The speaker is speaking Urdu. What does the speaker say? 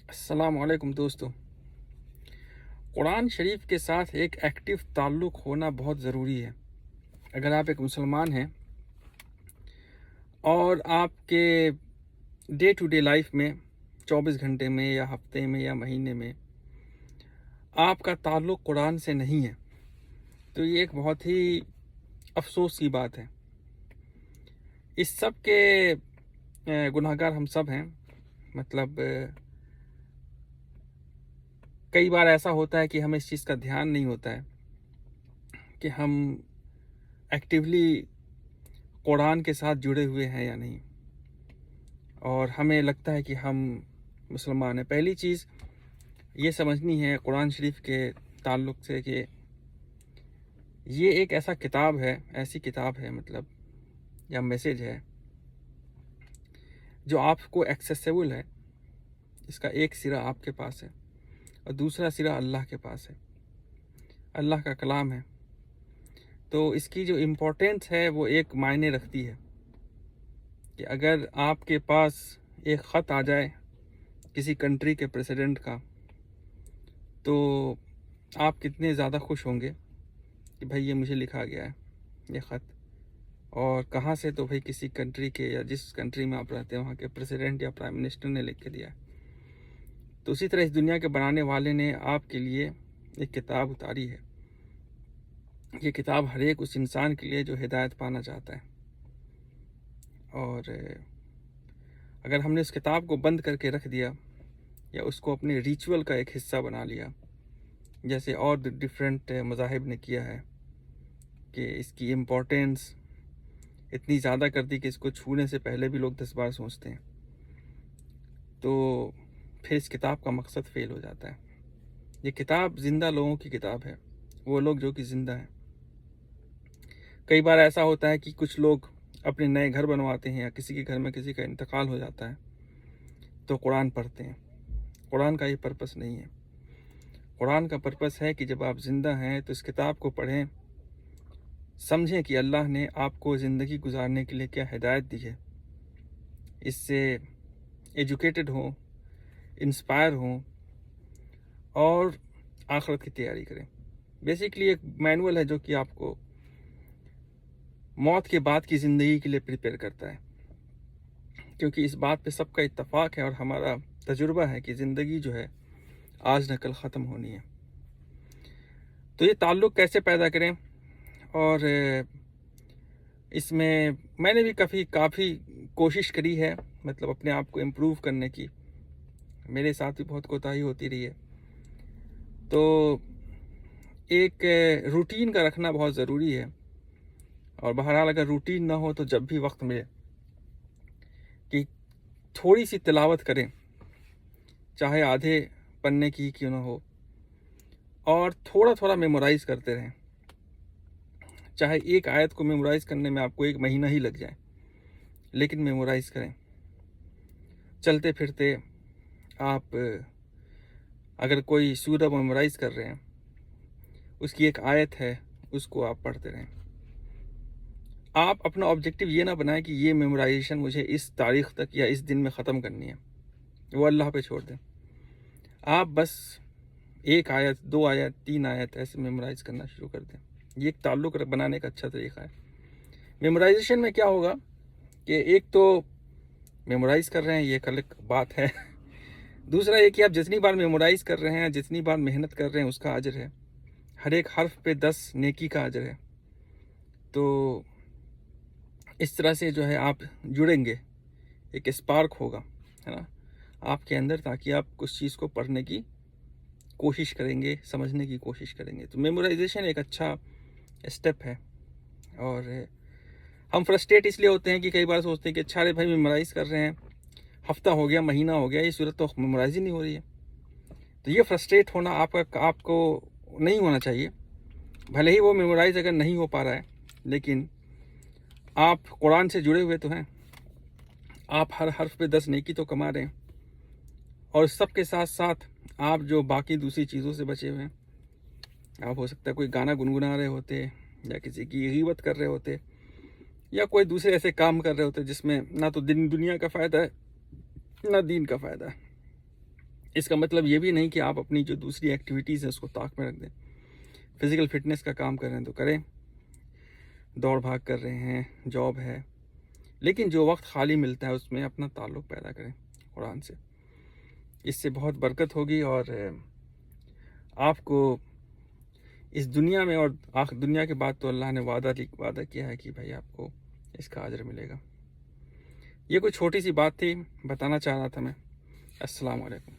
السلام علیکم دوستو۔ قرآن شریف کے ساتھ ایک ایکٹیو تعلق ہونا بہت ضروری ہے۔ اگر آپ ایک مسلمان ہیں اور آپ کے ڈے ٹو ڈے لائف میں 24 گھنٹے میں یا ہفتے میں یا مہینے میں آپ کا تعلق قرآن سے نہیں ہے تو یہ ایک بہت ہی افسوس کی بات ہے۔ اس سب کے گناہگار ہم سب ہیں۔ مطلب کئی بار ایسا ہوتا ہے کہ ہمیں اس چیز کا دھیان نہیں ہوتا ہے کہ ہم ایکٹیولی قرآن کے ساتھ جڑے ہوئے ہیں یا نہیں، اور ہمیں لگتا ہے کہ ہم مسلمان ہیں۔ پہلی چیز یہ سمجھنی ہے قرآن شریف کے تعلق سے کہ یہ ایک ایسا کتاب ہے، ایسی کتاب ہے مطلب یا میسیج ہے جو آپ کو ایکسیسیبل ہے۔ اس کا ایک سرا آپ کے پاس ہے اور دوسرا سرا اللہ کے پاس ہے، اللہ کا کلام ہے۔ تو اس کی جو امپورٹینس ہے وہ ایک معنی رکھتی ہے کہ اگر آپ کے پاس ایک خط آ جائے کسی کنٹری کے پریزیڈنٹ کا تو آپ کتنے زیادہ خوش ہوں گے کہ بھائی یہ مجھے لکھا گیا ہے یہ خط، اور کہاں سے؟ تو بھائی کسی کنٹری کے یا جس کنٹری میں آپ رہتے ہیں وہاں کے پریزیڈنٹ یا پرائم منسٹر نے لکھ کے دیا ہے۔ تو اسی طرح اس دنیا کے بنانے والے نے آپ کے لیے ایک کتاب اتاری ہے۔ یہ کتاب ہر ایک اس انسان کے لیے جو ہدایت پانا چاہتا ہے، اور اگر ہم نے اس کتاب کو بند کر کے رکھ دیا یا اس کو اپنے ریچول کا ایک حصہ بنا لیا، جیسے اور ڈیفرنٹ مذاہب نے کیا ہے کہ اس کی امپورٹینس اتنی زیادہ کر دی کہ اس کو چھونے سے پہلے بھی لوگ 10 بار سوچتے ہیں، تو پھر اس کتاب کا مقصد فیل ہو جاتا ہے۔ یہ کتاب زندہ لوگوں کی کتاب ہے، وہ لوگ جو کہ زندہ ہیں۔ کئی بار ایسا ہوتا ہے کہ کچھ لوگ اپنے نئے گھر بنواتے ہیں یا کسی کے گھر میں کسی کا انتقال ہو جاتا ہے تو قرآن پڑھتے ہیں۔ قرآن کا یہ پرپس نہیں ہے۔ قرآن کا پرپس ہے کہ جب آپ زندہ ہیں تو اس کتاب کو پڑھیں، سمجھیں کہ اللہ نے آپ کو زندگی گزارنے کے لیے کیا ہدایت دی ہے، اس سے ایجوکیٹڈ ہوں، انسپائر ہوں اور آخرت کی تیاری کریں۔ بیسیکلی ایک مینول ہے جو کہ آپ کو موت کے بعد کی زندگی کے لیے پریپیئر کرتا ہے، کیونکہ اس بات پہ سب کا اتفاق ہے اور ہمارا تجربہ ہے کہ زندگی جو ہے آج نہ کل ختم ہونی ہے۔ تو یہ تعلق کیسے پیدا کریں؟ اور اس میں نے بھی کافی کوشش کری ہے، مطلب اپنے آپ کو امپروو کرنے کی۔ میرے ساتھ بھی بہت کوتاہی ہوتی رہی ہے، تو ایک روٹین کا رکھنا بہت ضروری ہے۔ اور بہرحال اگر روٹین نہ ہو تو جب بھی وقت ملے کہ تھوڑی سی تلاوت کریں، چاہے آدھے پنے کی کیوں نہ ہو، اور تھوڑا تھوڑا میمورائز کرتے رہیں۔ چاہے ایک آیت کو میمورائز کرنے میں آپ کو 1 مہینہ ہی لگ جائے، لیکن میمورائز کریں۔ چلتے پھرتے آپ اگر کوئی سورہ میمورائز کر رہے ہیں، اس کی ایک آیت ہے، اس کو آپ پڑھتے رہیں۔ آپ اپنا آبجیکٹیو یہ نہ بنائیں کہ یہ میمورائزیشن مجھے اس تاریخ تک یا اس دن میں ختم کرنی ہے، وہ اللہ پہ چھوڑ دیں۔ آپ بس 1 آیت، 2 آیت، 3 آیت ایسے میمورائز کرنا شروع کر دیں۔ یہ ایک تعلق بنانے کا اچھا طریقہ ہے۔ میمورائزیشن میں کیا ہوگا کہ ایک تو میمورائز کر رہے ہیں، یہ الگ بات ہے۔ دوسرا یہ کہ آپ جتنی بار میمورائز کر رہے ہیں، جتنی بار محنت کر رہے ہیں، اس کا اجر ہے۔ ہر ایک حرف پہ 10 نیکی کا اجر ہے۔ تو اس طرح سے جو ہے آپ جڑیں گے، ایک اسپارک ہوگا، ہے نا، آپ کے اندر، تاکہ آپ اس چیز کو پڑھنے کی کوشش کریں گے، سمجھنے کی کوشش کریں گے۔ تو میمورائزیشن ایک اچھا اسٹیپ ہے۔ اور ہم فرسٹریٹ اس لیے ہوتے ہیں کہ کئی بار سوچتے ہیں کہ اچھا رے بھائی میمورائز کر رہے ہیں، ہفتہ ہو گیا، مہینہ ہو گیا، یہ صورت تو میمورائز ہی نہیں ہو رہی ہے۔ تو یہ فرسٹریٹ ہونا آپ کو نہیں ہونا چاہیے۔ بھلے ہی وہ میمورائز اگر نہیں ہو پا رہا ہے، لیکن آپ قرآن سے جڑے ہوئے تو ہیں، آپ ہر حرف پہ 10 نیکی تو کما رہے ہیں، اور سب کے ساتھ ساتھ آپ جو باقی دوسری چیزوں سے بچے ہوئے ہیں، آپ ہو سکتا ہے کوئی گانا گنگنا رہے ہوتے، یا کسی کی غیبت کر رہے ہوتے، یا کوئی دوسرے ایسے کام کر رہے ہوتے جس میں نہ تو دنیا کا فائدہ ہے نہ دین کا فائدہ ہے۔ اس کا مطلب یہ بھی نہیں کہ آپ اپنی جو دوسری ایکٹیویٹیز ہیں اس کو طاق میں رکھ دیں. فزیکل فٹنس کا کام کر رہے ہیں تو کریں، دوڑ بھاگ کر رہے ہیں، جاب ہے، لیکن جو وقت خالی ملتا ہے اس میں اپنا تعلق پیدا کریں قرآن سے. اس سے بہت برکت ہوگی اور آپ کو اس دنیا میں اور دنیا کے بعد تو اللہ نے وعدہ کیا ہے کہ بھائی آپ کو اس کا اجر ملے گا. یہ کوئی چھوٹی سی بات تھی، بتانا چاہ رہا تھا میں. السلام علیکم.